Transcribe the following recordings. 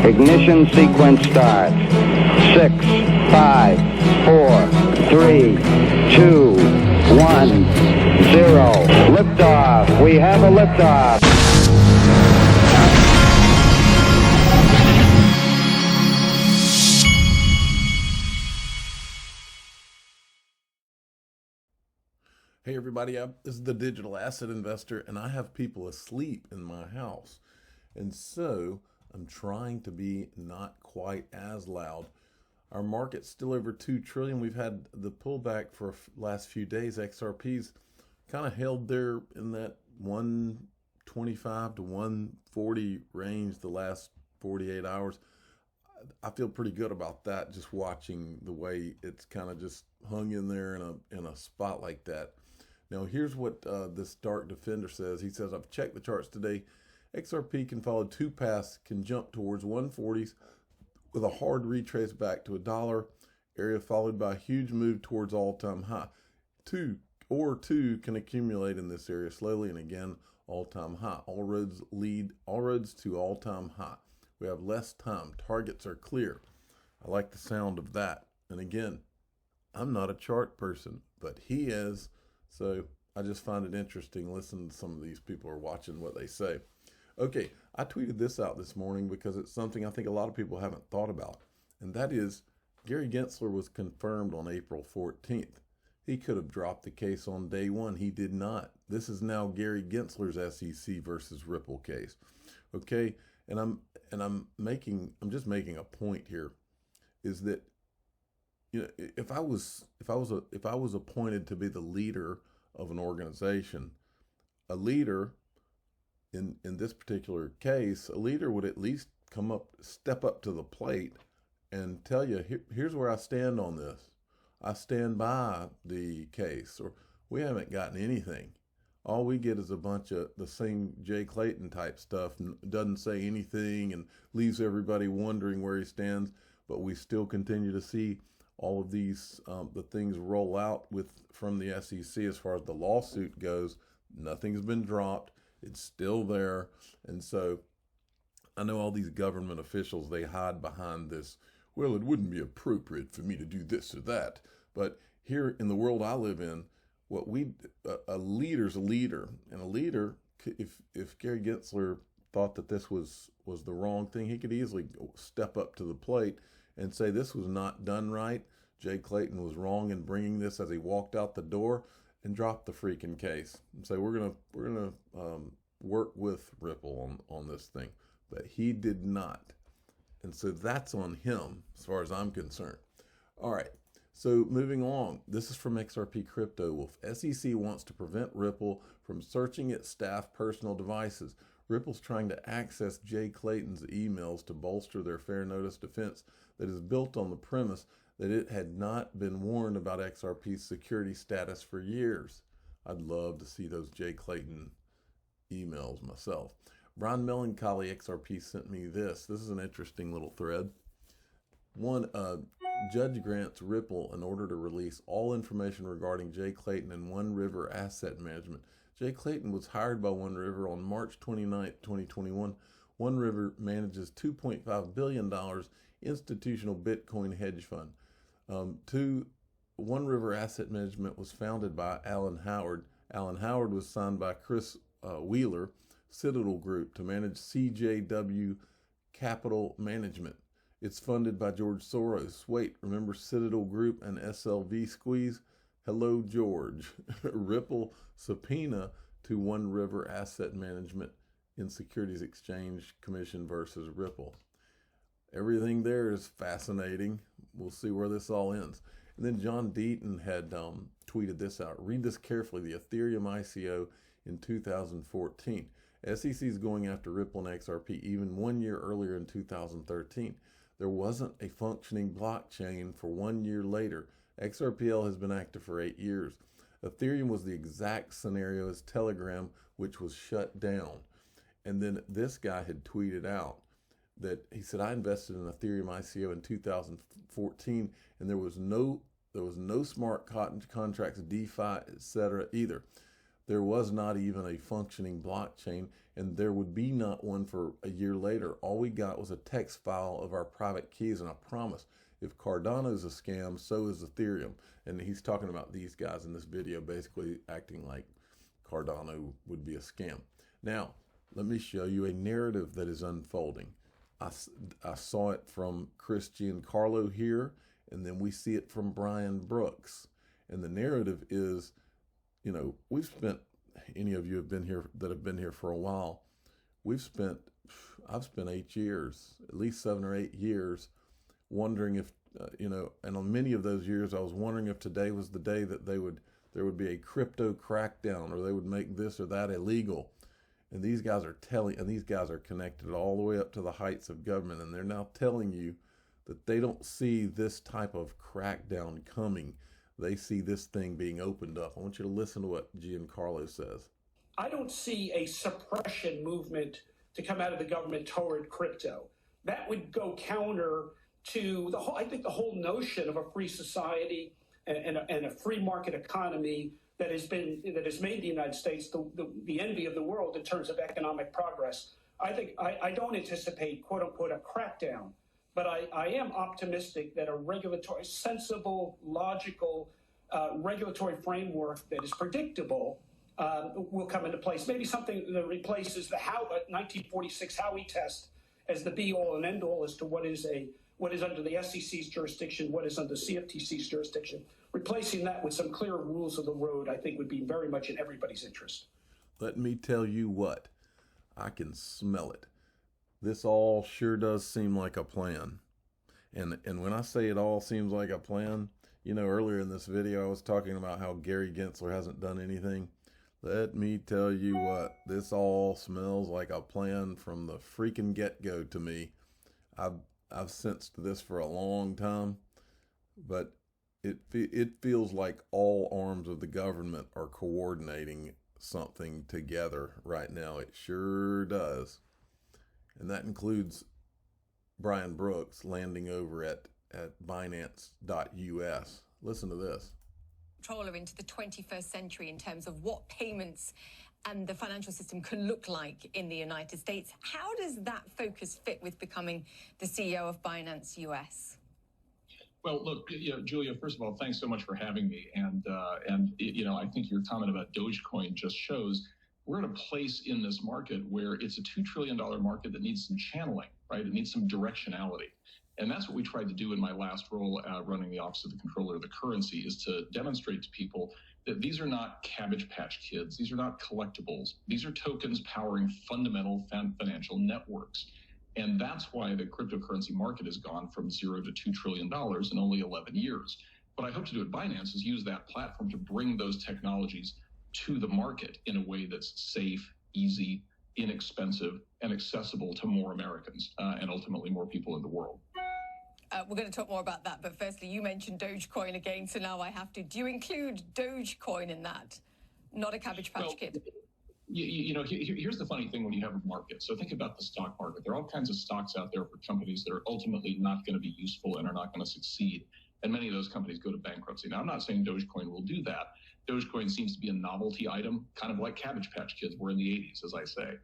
Ignition sequence starts. 6, 5, 4, 3, 2, 1, 0. Liftoff. We have a liftoff. Hey everybody, this is the Digital Asset Investor, and I have people asleep in my house. And so I'm trying to be not quite as loud. Our market's still over 2 trillion. We've had the pullback for the last few days. XRP's kind of held there in that 125 to 140 range the last 48 hours. I feel pretty good about that, just watching the way it's kind of just hung in there in a spot like that. Now, here's what this Dark Defender says. He says, I've checked the charts today. XRP can follow 2 paths, can jump towards 140s with a hard retrace back to $1 area, followed by a huge move towards all-time high. Two can accumulate in this area slowly, and again, all-time high. All roads to all-time high. We have less time. Targets are clear. I like the sound of that. And again, I'm not a chart person, but he is. So I just find it interesting listening to some of these people are watching what they say. Okay, I tweeted this out this morning because it's something I think a lot of people haven't thought about. And that is, Gary Gensler was confirmed on April 14th. He could have dropped the case on day one. He did not. This is now Gary Gensler's SEC versus Ripple case. Okay, and I'm just making a point here, is that, you know, if I was appointed to be the leader of an organization, a leader in this particular case, a leader would at least step up to the plate and tell you, here's where I stand on this. I stand by the case, or we haven't gotten anything. All we get is a bunch of the same Jay Clayton type stuff, doesn't say anything and leaves everybody wondering where he stands, but we still continue to see all of these, the things roll out from the SEC as far as the lawsuit goes. Nothing's been dropped. It's still there. And so I know all these government officials, they hide behind this, well, it wouldn't be appropriate for me to do this or that. But here in the world I live in, a leader's a leader. And a leader, if Gary Gensler thought that this was the wrong thing, he could easily step up to the plate and say this was not done right. Jay Clayton was wrong in bringing this as he walked out the door, and drop the freaking case and say we're gonna work with Ripple on this thing. But he did not, and so that's on him as far as I'm concerned. All right, so moving on. This is from XRP Crypto Wolf. SEC wants to prevent Ripple from searching its staff personal devices. Ripple's trying to access Jay Clayton's emails to bolster their fair notice defense that is built on the premise that it had not been warned about XRP's security status for years. I'd love to see those Jay Clayton emails myself. Brian Melancholy XRP sent me this. This is an interesting little thread. One, judge grants Ripple an order to release all information regarding Jay Clayton and One River Asset Management. Jay Clayton was hired by One River on March 29, 2021. One River manages $2.5 billion institutional Bitcoin hedge fund. One River Asset Management was founded by Alan Howard. Alan Howard was signed by Chris Wheeler, Citadel Group, to manage CJW Capital Management. It's funded by George Soros. Wait, remember Citadel Group and SLV squeeze? Hello, George. Ripple subpoena to One River Asset Management in Securities Exchange Commission versus Ripple. Everything there is fascinating. We'll see where this all ends. And then John Deaton had tweeted this out. Read this carefully. The Ethereum ICO in 2014. SEC is going after Ripple and XRP even 1 year earlier in 2013. There wasn't a functioning blockchain for 1 year later. XRPL has been active for 8 years. Ethereum was the exact scenario as Telegram, which was shut down. And then this guy had tweeted out that he said, I invested in Ethereum ICO in 2014, and there was no smart contracts, DeFi, etc. either. there was not even a functioning blockchain, and there would be not one for a year later. All we got was a text file of our private keys, and I promise, if Cardano is a scam, so is Ethereum. And he's talking about these guys in this video basically acting like Cardano would be a scam. Now, let me show you a narrative that is unfolding. I saw it from Chris Giancarlo here, and then we see it from Brian Brooks. And the narrative is, you know, any of you have been here that have been here for a while, I've spent 8 years, at least 7 or 8 years, wondering if, and on many of those years, I was wondering if today was the day that there would be a crypto crackdown, or they would make this or that illegal. And these guys are connected all the way up to the heights of government, and they're now telling you that they don't see this type of crackdown coming. They see this thing being opened up. I want you to listen to what Giancarlo says. I don't see a suppression movement to come out of the government toward crypto. That would go counter to I think the whole notion of a free society and a free market economy that has made the United States the envy of the world in terms of economic progress. I don't anticipate, quote unquote, a crackdown. But I am optimistic that a sensible, logical regulatory framework that is predictable will come into place. Maybe something that replaces the 1946 Howey test as the be-all and end-all as to what is under the SEC's jurisdiction, what is under CFTC's jurisdiction. Replacing that with some clear rules of the road, I think, would be very much in everybody's interest. Let me tell you what, I can smell it. This all sure does seem like a plan. And when I say it all seems like a plan, earlier in this video I was talking about how Gary Gensler hasn't done anything. Let me tell you what, this all smells like a plan from the freaking get-go to me. I've sensed this for a long time, but it feels like all arms of the government are coordinating something together right now. It sure does. And that includes Brian Brooks landing over at Binance.us. Listen to this. Controller into the 21st century in terms of what payments and the financial system can look like in the United States. How does that focus fit with becoming the CEO of Binance US? Well, look, Julia, first of all, thanks so much for having me. And I think your comment about Dogecoin just shows we're in a place in this market where it's a $2 trillion market that needs some channeling, right? It needs some directionality. And that's what we tried to do in my last role running the Office of the Controller of the Currency, is to demonstrate to people that these are not Cabbage Patch Kids. These are not collectibles. These are tokens powering fundamental financial networks. And that's why the cryptocurrency market has gone from $0 to $2 trillion in only 11 years. What I hope to do at Binance is use that platform to bring those technologies to the market in a way that's safe, easy, inexpensive, and accessible to more Americans and ultimately more people in the world. We're going to talk more about that, but firstly, you mentioned Dogecoin again, so now I have to. Do you include Dogecoin in that? Not a Cabbage Patch Kid? Here's the funny thing when you have a market. So think about the stock market. There are all kinds of stocks out there for companies that are ultimately not going to be useful and are not going to succeed. And many of those companies go to bankruptcy. Now, I'm not saying Dogecoin will do that. Dogecoin seems to be a novelty item, kind of like Cabbage Patch Kids were in the 80s, as I say.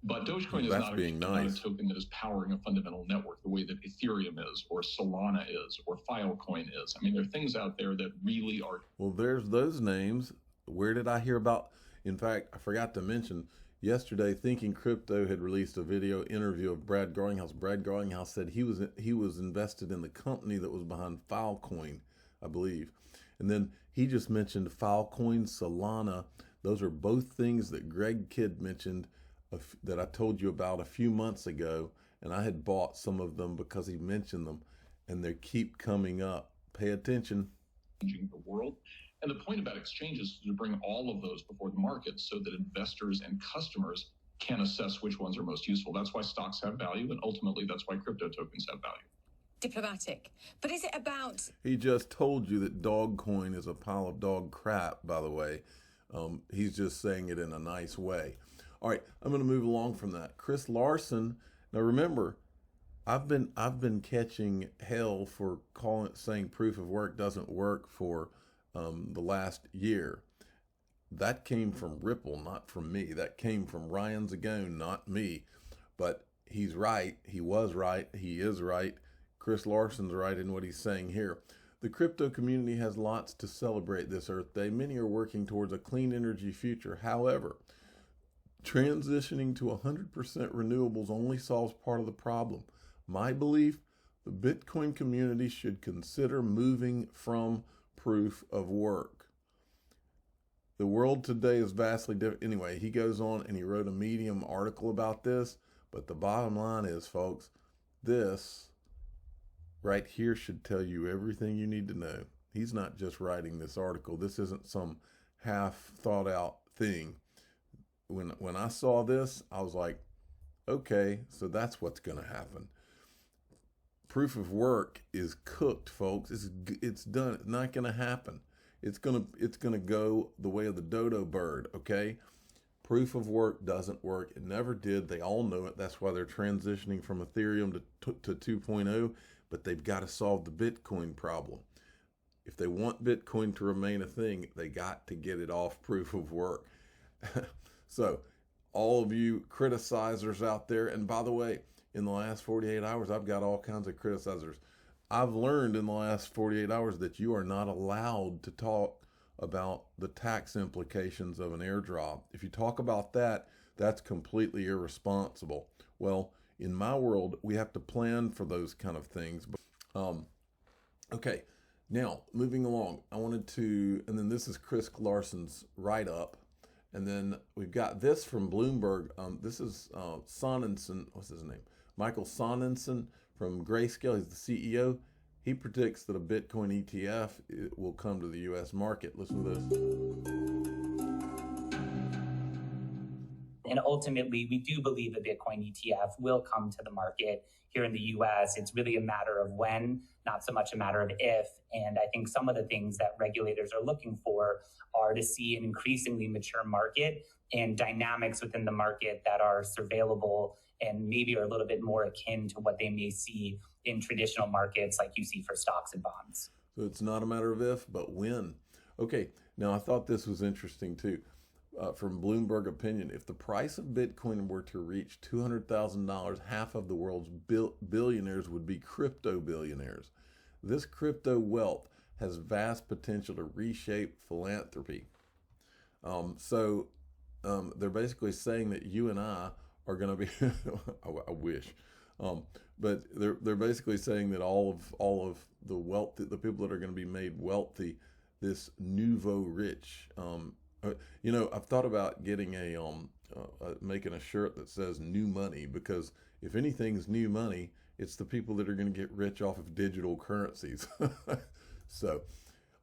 But Dogecoin is not a token that is powering a fundamental network the way that Ethereum is, or Solana is, or Filecoin is. I mean, there are things out there that really are. Well, there's those names. Where did I hear about? In fact, I forgot to mention, yesterday, Thinking Crypto had released a video interview of Brad Garlinghouse. Brad Garlinghouse said he was invested in the company that was behind Filecoin, I believe. And then he just mentioned Filecoin, Solana. Those are both things that Greg Kidd mentioned that I told you about a few months ago, and I had bought some of them because he mentioned them, and they keep coming up. Pay attention. Changing the world. And the point about exchanges is to bring all of those before the market so that investors and customers can assess which ones are most useful. That's why stocks have value, and ultimately that's why crypto tokens have value. Diplomatic. But is it about... He just told you that Dogcoin is a pile of dog crap, by the way. He's just saying it in a nice way. All right, I'm going to move along from that. Chris Larson. Now remember, I've been catching hell for saying proof of work doesn't work for the last year. That came from Ripple, not from me. That came from Ryan Zagone, not me. But he's right. He was right. He is right. Chris Larson's right in what he's saying here. The crypto community has lots to celebrate this Earth Day. Many are working towards a clean energy future. However, transitioning to 100% renewables only solves part of the problem. My belief, the Bitcoin community should consider moving from proof of work. The world today is vastly different. Anyway, he goes on and he wrote a Medium article about this. But the bottom line is, folks, this right here should tell you everything you need to know. He's not just writing this article. This isn't some half thought out thing. When I saw this, I was like, okay, so that's what's going to happen. Proof of work is cooked, folks. It's done. It's not going to happen. It's gonna go the way of the dodo bird, okay? Proof of work doesn't work. It never did. They all know it. That's why they're transitioning from Ethereum to 2.0, but they've got to solve the Bitcoin problem. If they want Bitcoin to remain a thing, they got to get it off proof of work. So all of you criticizers out there, and by the way, in the last 48 hours, I've got all kinds of criticizers. I've learned in the last 48 hours that you are not allowed to talk about the tax implications of an airdrop. If you talk about that, that's completely irresponsible. Well, in my world, we have to plan for those kind of things. Okay, now moving along, I wanted to, and then this is Chris Larson's write-up. And then we've got this from Bloomberg. This is Sonnensen, what's his name? Michael Sonnensen from Grayscale. He's the CEO. He predicts that a Bitcoin ETF will come to the U.S. market. Listen to this. And ultimately, we do believe a Bitcoin ETF will come to the market here in the U.S. It's really a matter of when, not so much a matter of if. And I think some of the things that regulators are looking for are to see an increasingly mature market and dynamics within the market that are surveillable and maybe are a little bit more akin to what they may see in traditional markets like you see for stocks and bonds. So it's not a matter of if, but when. Okay, now I thought this was interesting too. From Bloomberg Opinion, if the price of Bitcoin were to reach $200,000, half of the world's billionaires would be crypto billionaires. This crypto wealth has vast potential to reshape philanthropy. They're basically saying that you and I are going to be, I wish, but they're basically saying that all of the wealth, the people that are going to be made wealthy, this nouveau rich. You know, I've thought about getting making a shirt that says new money, because if anything's new money, it's the people that are going to get rich off of digital currencies. So,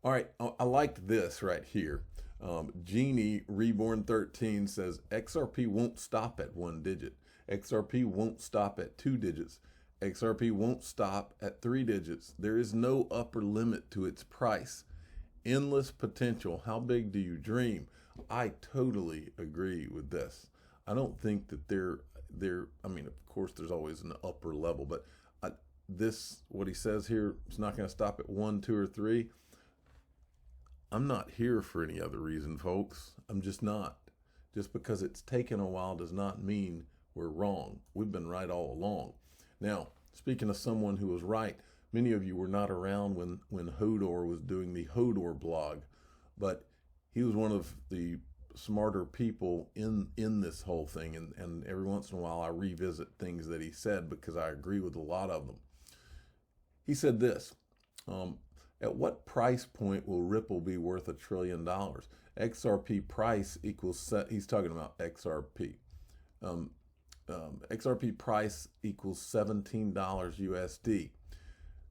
all right, I liked this right here. Jeannie Reborn 13 says XRP won't stop at 1 digit. XRP won't stop at 2 digits. XRP won't stop at 3 digits. There is no upper limit to its price. Endless potential. How big do you dream? I totally agree with this. I don't think that I mean, of course, there's always an upper level, but what he says here, is not going to stop at 1, 2, or 3. I'm not here for any other reason, folks. I'm just not. Just because it's taken a while does not mean we're wrong. We've been right all along. Now, speaking of someone who was right, many of you were not around when Hodor was doing the Hodor blog, but he was one of the smarter people in this whole thing, and every once in a while I revisit things that he said because I agree with a lot of them. He said this, at what price point will Ripple be worth $1 trillion? XRP price equals, he's talking about XRP. XRP price equals $17 USD.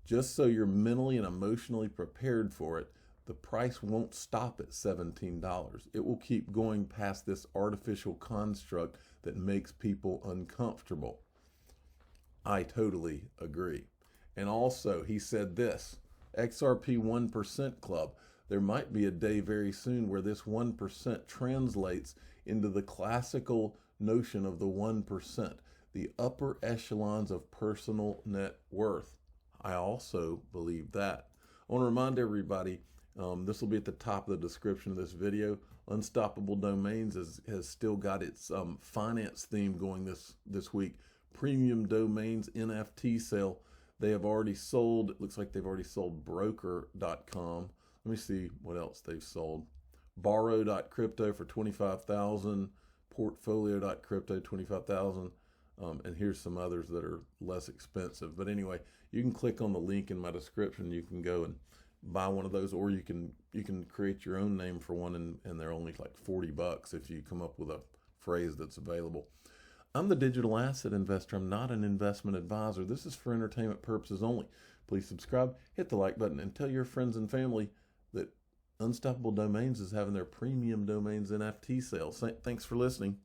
Just so you're mentally and emotionally prepared for it, the price won't stop at $17. It will keep going past this artificial construct that makes people uncomfortable. I totally agree. And also, he said this, XRP 1% Club. There might be a day very soon where this 1% translates into the classical notion of the 1%, the upper echelons of personal net worth. I also believe that. I want to remind everybody, this will be at the top of the description of this video. Unstoppable Domains has still got its finance theme going this week. Premium Domains NFT sale. They have already sold, it looks like they've already sold broker.com. Let me see what else they've sold. Borrow.crypto for $25,000. Portfolio.crypto, $25,000. And here's some others that are less expensive. But anyway, you can click on the link in my description. You can go and buy one of those, or you can create your own name for one, and they're only like $40 if you come up with a phrase that's available. I'm the digital asset investor. I'm not an investment advisor. This is for entertainment purposes only. Please subscribe, hit the like button, and tell your friends and family that Unstoppable Domains is having their premium domains NFT sale. Thanks for listening.